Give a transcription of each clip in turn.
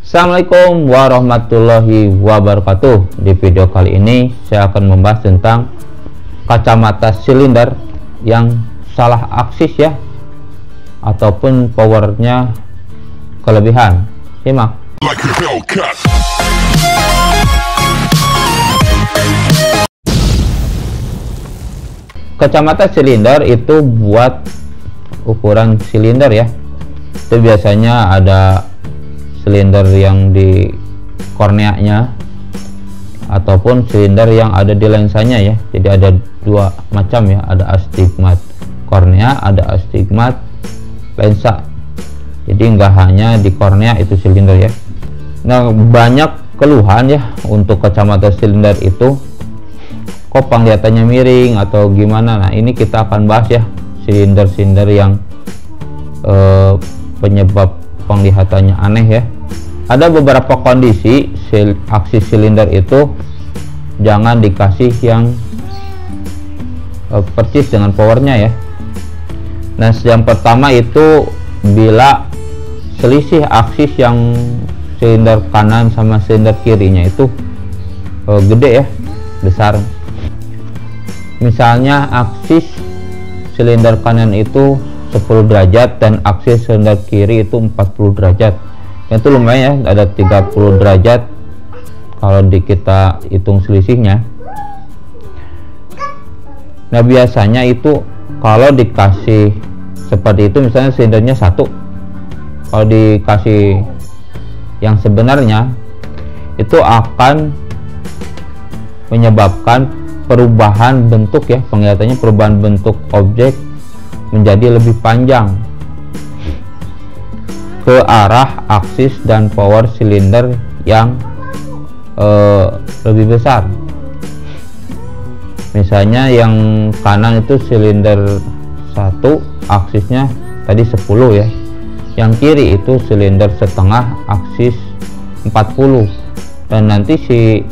Assalamualaikum warahmatullahi wabarakatuh. Di video kali ini saya akan membahas tentang kacamata silinder yang salah aksis ya, ataupun powernya kelebihan. Simak. Kacamata silinder itu buat ukuran silinder ya. Itu biasanya ada silinder yang di korneanya ataupun silinder yang ada di lensanya ya. Jadi ada dua macam ya, ada astigmat kornea, ada astigmat lensa. Jadi nggak hanya di kornea itu silinder ya. Nah, banyak keluhan ya untuk kacamata silinder itu, kok penglihatannya miring atau gimana. Nah, ini kita akan bahas ya silinder-silinder yang penyebab penglihatannya aneh ya. Ada beberapa kondisi aksis silinder itu jangan dikasih yang persis dengan powernya ya. Nah, yang pertama itu bila selisih aksis yang silinder kanan sama silinder kirinya itu gede ya, besar. Misalnya aksis silinder kanan itu 10 derajat dan aksis silinder kiri itu 40 derajat. Itu lumayan ya, ada 30 derajat kalau kita hitung selisihnya. Nah, biasanya itu kalau dikasih seperti itu, misalnya silindernya 1, kalau dikasih yang sebenarnya itu akan menyebabkan perubahan bentuk ya, penglihatannya perubahan bentuk objek menjadi lebih panjang ke arah aksis dan power silinder yang lebih besar. Misalnya yang kanan itu silinder 1 aksisnya tadi 10 ya, yang kiri itu silinder setengah aksis 40, dan nanti si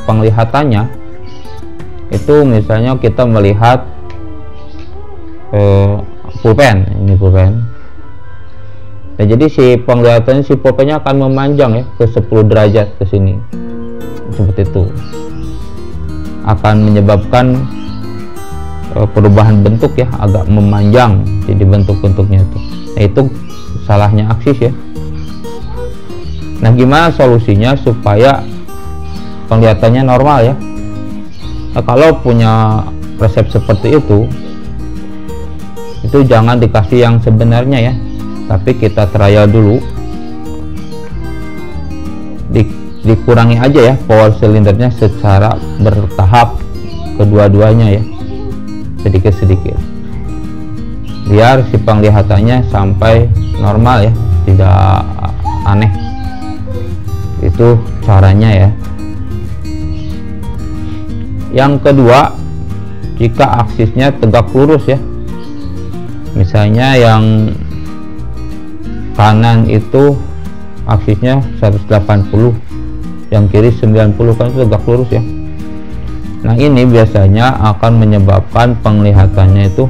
penglihatannya itu misalnya kita melihat pulpen, ini pulpen. Nah, jadi si penglihatannya si pulpennya akan memanjang ya ke 10 derajat ke sini. Seperti itu. Akan menyebabkan perubahan bentuk ya, agak memanjang jadi bentuk-bentuknya itu. Nah, itu salahnya aksis ya. Nah, gimana solusinya supaya penglihatannya normal ya? Nah, kalau punya resep seperti itu jangan dikasih yang sebenarnya ya, tapi kita trial dulu, dikurangi aja ya power silindernya secara bertahap kedua-duanya ya, sedikit-sedikit, biar si penglihatannya sampai normal ya, tidak aneh. Itu caranya ya. Yang kedua, jika aksisnya tegak lurus ya, misalnya yang kanan itu aksisnya 180, yang kiri 90, kan itu tegak lurus ya. Nah, ini biasanya akan menyebabkan penglihatannya itu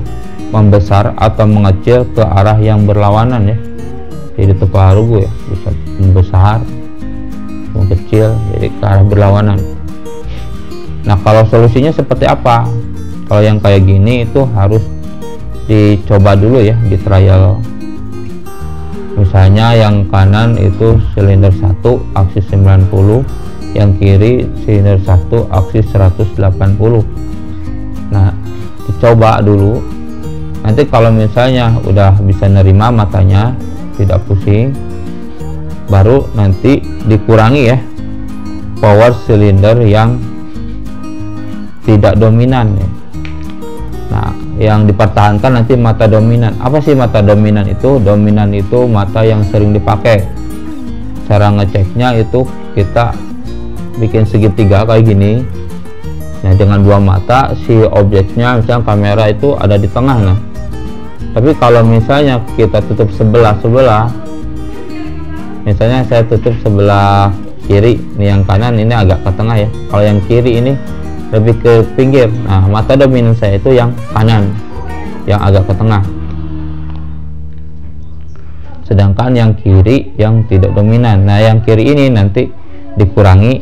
membesar atau mengecil ke arah yang berlawanan ya. Jadi terparuh ya, bisa membesar, mengecil, jadi ke arah berlawanan. Nah, kalau solusinya seperti apa? Kalau yang kayak gini itu harus dicoba dulu ya, di trial. Misalnya yang kanan itu silinder 1 aksis 90, yang kiri silinder 1 aksis 180. Nah, dicoba dulu. Nanti kalau misalnya udah bisa nerima matanya, tidak pusing, baru nanti dikurangi ya power silinder yang tidak dominan ya. Nah, yang dipertahankan nanti mata dominan. Apa sih mata dominan itu? Dominan itu mata yang sering dipakai. Cara ngeceknya itu kita bikin segitiga kayak gini. Nah, dengan dua mata si objeknya, misalnya kamera itu ada di tengah. Nah, tapi kalau misalnya kita tutup sebelah, misalnya saya tutup sebelah kiri, ini yang kanan ini agak ke tengah ya. Kalau yang kiri ini lebih ke pinggir. Nah, mata dominan saya itu yang kanan, yang agak ke tengah. sedangkan yang kiri yang tidak dominan. Nah, yang kiri ini nanti dikurangi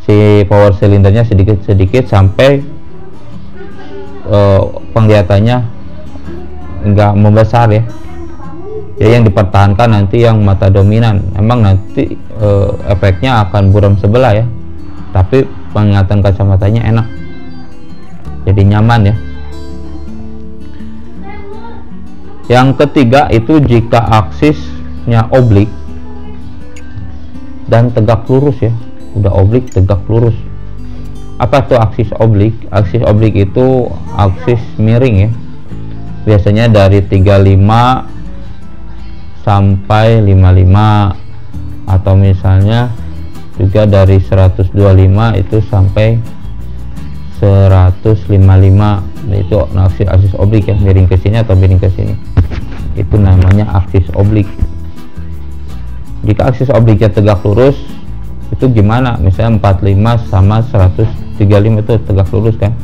si power silindernya sedikit-sedikit sampai penglihatannya enggak membesar ya. Jadi yang dipertahankan nanti yang mata dominan. Emang nanti efeknya akan buram sebelah ya, tapi penglihatan kacamatanya enak, jadi nyaman ya. Yang ketiga itu jika aksisnya oblik dan tegak lurus ya, udah oblik tegak lurus. Apa tuh aksis oblik? Aksis oblik itu aksis miring ya, biasanya dari 35 sampai 55, atau misalnya juga dari 125 itu sampai 155. Nah, itu aksis oblik ya, miring ke sini atau miring ke sini, itu namanya aksis oblik. Jika aksis obliknya tegak lurus itu gimana? Misalnya 45 sama 135 itu tegak lurus kan.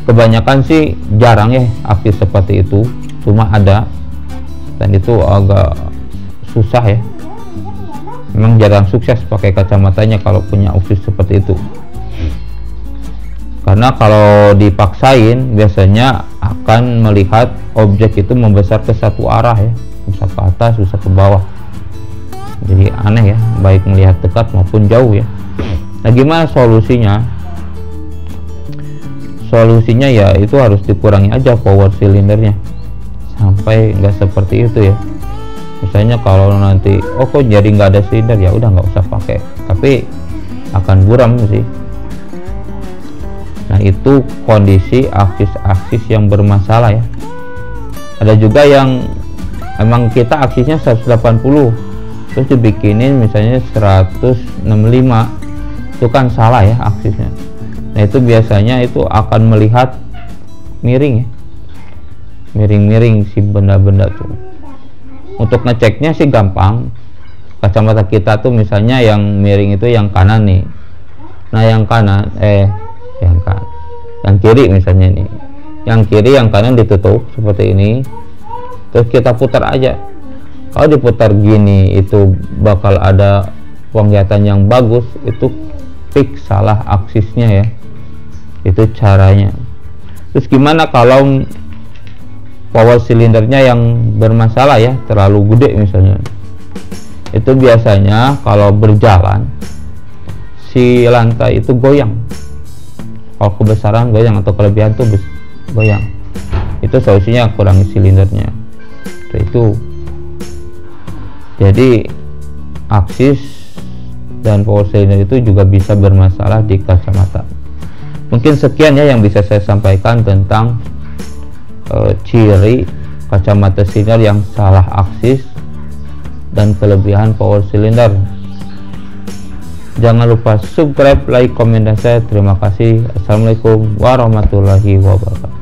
Kebanyakan sih jarang ya aksis seperti itu, cuma ada, dan itu agak susah ya. Memang jarang sukses pakai kacamatanya kalau punya aksis seperti itu, karena kalau dipaksain biasanya akan melihat objek itu membesar ke satu arah ya, bisa ke atas bisa ke bawah, jadi aneh ya, baik melihat dekat maupun jauh ya. Nah, gimana solusinya? Solusinya ya itu harus dikurangi aja power silindernya sampai nggak seperti itu ya. Misalnya kalau nanti kok jadi nggak ada silinder, ya udah nggak usah pakai, tapi akan buram sih. Nah, itu kondisi aksis-aksis yang bermasalah ya. Ada juga yang emang kita aksisnya 180 terus dibikinin misalnya 165, itu kan salah ya aksisnya. Nah, itu biasanya itu akan melihat miring ya, miring-miring si benda-benda tuh. Untuk ngeceknya sih gampang, kacamata kita tuh misalnya yang miring itu yang kanan nih. Nah, yang kanan yang kiri misalnya ini, yang kiri yang kanan ditutup seperti ini, terus kita putar aja. Kalau diputar gini itu bakal ada penglihatan yang bagus, itu fix salah aksisnya ya. Itu caranya. Terus gimana kalau power silindernya yang bermasalah ya, terlalu gede misalnya? Itu biasanya kalau berjalan si lantai itu goyang. Kalau kebesaran goyang atau kelebihan tuh goyang. Itu solusinya kurangi silindernya. Itu jadi aksis dan power cylinder itu juga bisa bermasalah di kacamata. Mungkin sekian ya yang bisa saya sampaikan tentang ciri kacamata silinder yang salah aksis dan kelebihan power cylinder. Jangan lupa subscribe, like, komen, dan share. Terima kasih. Assalamualaikum warahmatullahi wabarakatuh.